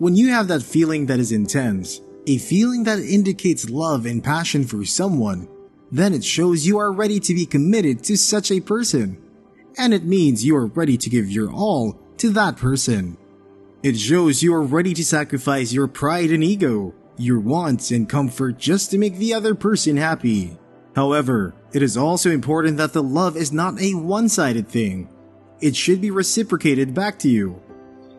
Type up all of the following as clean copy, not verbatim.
When you have that feeling that is intense, a feeling that indicates love and passion for someone, then it shows you are ready to be committed to such a person. And it means you are ready to give your all to that person. It shows you are ready to sacrifice your pride and ego, your wants and comfort just to make the other person happy. However, it is also important that the love is not a one-sided thing. It should be reciprocated back to you.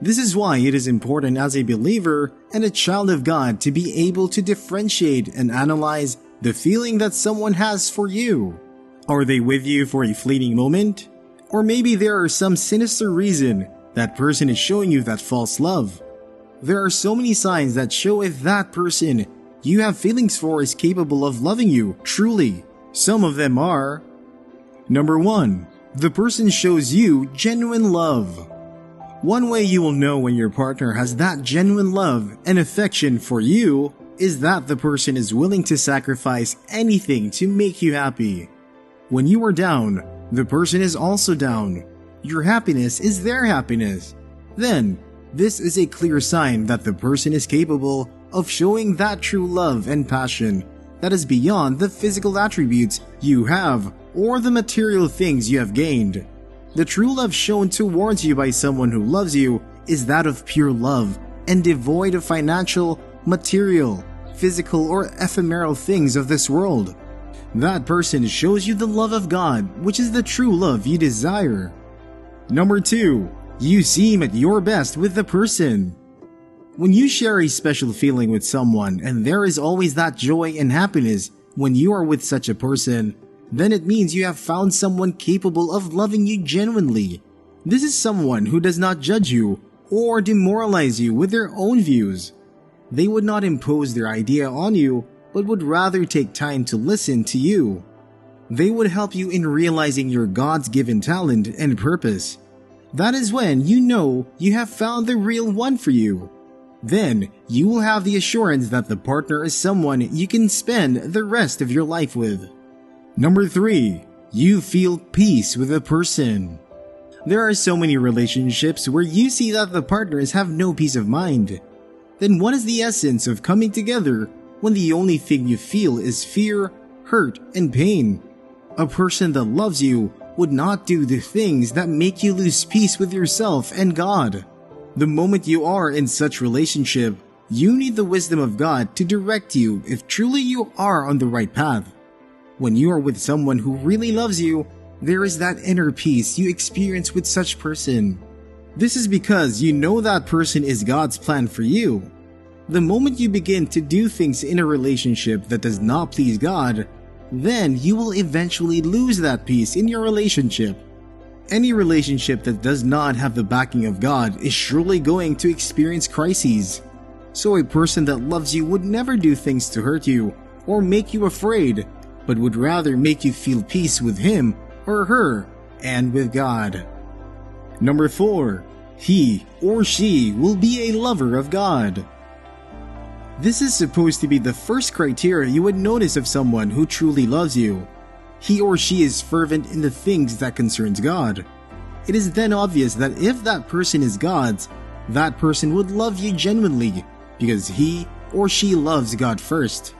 This is why it is important as a believer and a child of God to be able to differentiate and analyze the feeling that someone has for you. Are they with you for a fleeting moment? Or maybe there are some sinister reason that person is showing you that false love. There are so many signs that show if that person you have feelings for is capable of loving you truly. Some of them are: Number 1. The person shows you genuine love. One way you will know when your partner has that genuine love and affection for you is that the person is willing to sacrifice anything to make you happy. When you are down, the person is also down. Your happiness is their happiness. Then, this is a clear sign that the person is capable of showing that true love and passion that is beyond the physical attributes you have or the material things you have gained. The true love shown towards you by someone who loves you is that of pure love and devoid of financial, material, physical, or ephemeral things of this world. That person shows you the love of God, which is the true love you desire. Number 2. You seem at your best with the person. When you share a special feeling with someone and there is always that joy and happiness when you are with such a person, then it means you have found someone capable of loving you genuinely. This is someone who does not judge you or demoralize you with their own views. They would not impose their idea on you, but would rather take time to listen to you. They would help you in realizing your God's given talent and purpose. That is when you know you have found the real one for you. Then you will have the assurance that the partner is someone you can spend the rest of your life with. Number 3. You feel peace with a person. There are so many relationships where you see that the partners have no peace of mind. Then what is the essence of coming together when the only thing you feel is fear, hurt, and pain? A person that loves you would not do the things that make you lose peace with yourself and God. The moment you are in such relationship, you need the wisdom of God to direct you if truly you are on the right path. When you are with someone who really loves you, there is that inner peace you experience with such person. This is because you know that person is God's plan for you. The moment you begin to do things in a relationship that does not please God, then you will eventually lose that peace in your relationship. Any relationship that does not have the backing of God is surely going to experience crises. So a person that loves you would never do things to hurt you or make you afraid, but would rather make you feel peace with him or her and with God. Number 4. He or she will be a lover of God. This is supposed to be the first criteria you would notice of someone who truly loves you. He or she is fervent in the things that concerns God. It is then obvious that if that person is God's, that person would love you genuinely because he or she loves God first.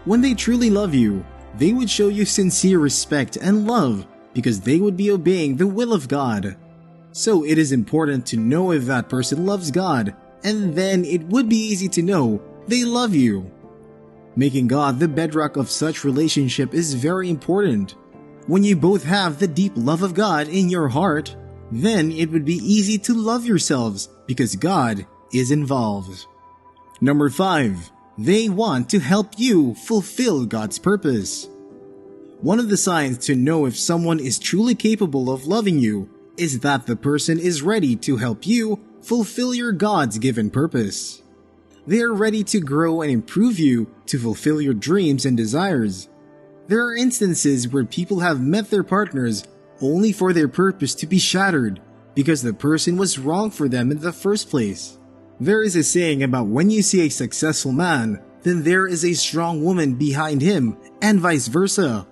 When they truly love you, they would show you sincere respect and love because they would be obeying the will of God. So it is important to know if that person loves God, and then it would be easy to know they love you. Making God the bedrock of such relationship is very important. When you both have the deep love of God in your heart, then it would be easy to love yourselves because God is involved. Number 5. They want to help you fulfill God's purpose. One of the signs to know if someone is truly capable of loving you is that the person is ready to help you fulfill your God's given purpose. They are ready to grow and improve you to fulfill your dreams and desires. There are instances where people have met their partners only for their purpose to be shattered because the person was wrong for them in the first place. There is a saying about when you see a successful man, then there is a strong woman behind him, and vice versa.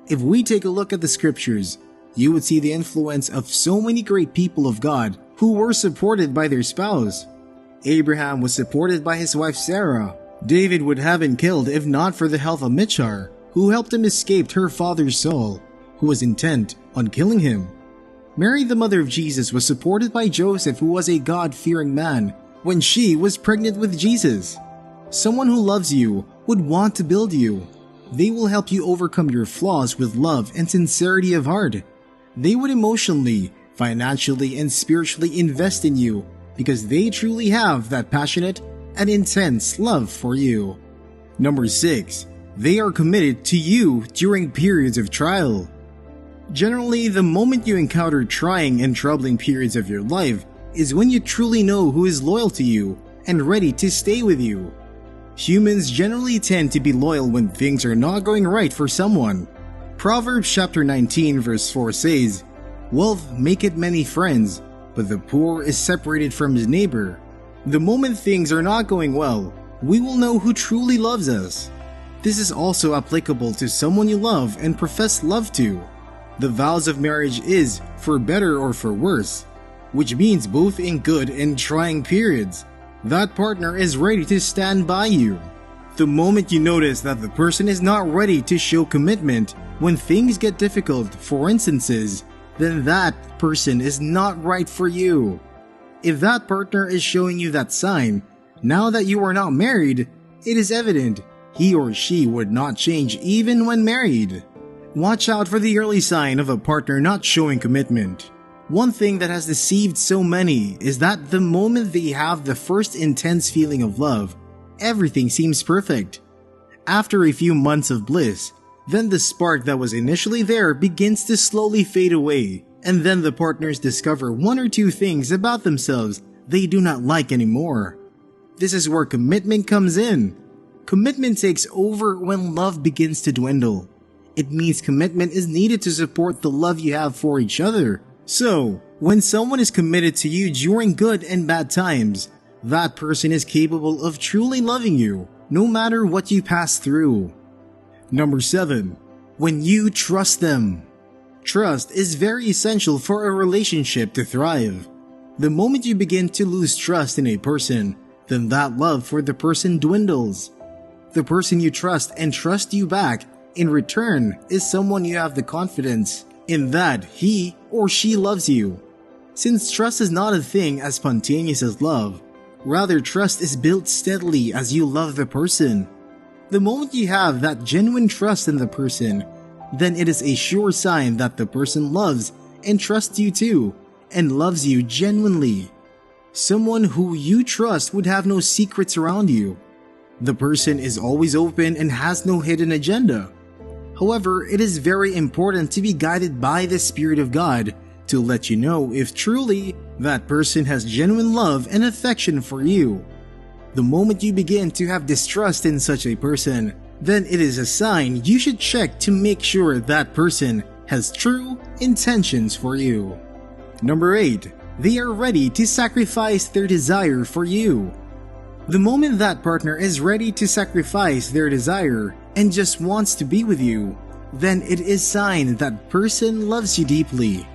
If we take a look at the scriptures, you would see the influence of so many great people of God who were supported by their spouse. Abraham was supported by his wife Sarah. David would have been killed if not for the help of Michal, who helped him escape her father Saul, who was intent on killing him. Mary, the mother of Jesus, was supported by Joseph, who was a God-fearing man, when she was pregnant with Jesus. Someone who loves you would want to build you. They will help you overcome your flaws with love and sincerity of heart. They would emotionally, financially, and spiritually invest in you because they truly have that passionate and intense love for you. Number 6. They are committed to you during periods of trial. Generally, the moment you encounter trying and troubling periods of your life is when you truly know who is loyal to you and ready to stay with you. Humans generally tend to be loyal when things are not going right for someone. Proverbs chapter 19 verse 4 says, "Wealth maketh many friends, but the poor is separated from his neighbor." The moment things are not going well, we will know who truly loves us. This is also applicable to someone you love and profess love to. The vows of marriage is for better or for worse, which means both in good and trying periods. That partner is ready to stand by you. The moment you notice that the person is not ready to show commitment when things get difficult, for instances, then that person is not right for you. If that partner is showing you that sign, now that you are not married, it is evident he or she would not change even when married. Watch out for the early sign of a partner not showing commitment. One thing that has deceived so many is that the moment they have the first intense feeling of love, everything seems perfect. After a few months of bliss, then the spark that was initially there begins to slowly fade away, and then the partners discover one or two things about themselves they do not like anymore. This is where commitment comes in. Commitment takes over when love begins to dwindle. It means commitment is needed to support the love you have for each other. So, when someone is committed to you during good and bad times, that person is capable of truly loving you, no matter what you pass through. Number 7. When you trust them. Trust is very essential for a relationship to thrive. The moment you begin to lose trust in a person, then that love for the person dwindles. The person you trust and trust you back in return is someone you have the confidence in that he or she loves you. Since trust is not a thing as spontaneous as love, rather trust is built steadily as you love the person. The moment you have that genuine trust in the person, then it is a sure sign that the person loves and trusts you too, and loves you genuinely. Someone who you trust would have no secrets around you. The person is always open and has no hidden agenda. However, it is very important to be guided by the Spirit of God to let you know if truly that person has genuine love and affection for you. The moment you begin to have distrust in such a person, then it is a sign you should check to make sure that person has true intentions for you. Number 8. They are ready to sacrifice their desire for you. The moment that partner is ready to sacrifice their desire and just wants to be with you, then it is a sign that person loves you deeply.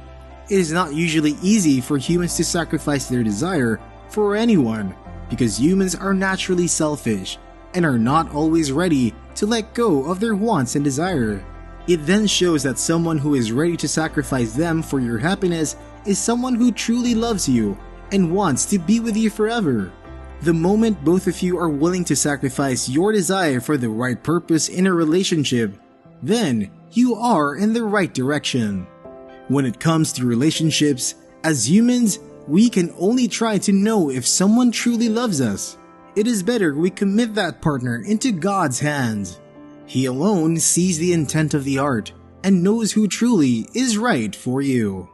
It is not usually easy for humans to sacrifice their desire for anyone because humans are naturally selfish and are not always ready to let go of their wants and desire. It then shows that someone who is ready to sacrifice them for your happiness is someone who truly loves you and wants to be with you forever. The moment both of you are willing to sacrifice your desire for the right purpose in a relationship, then you are in the right direction. When it comes to relationships, as humans, we can only try to know if someone truly loves us. It is better we commit that partner into God's hands. He alone sees the intent of the heart and knows who truly is right for you.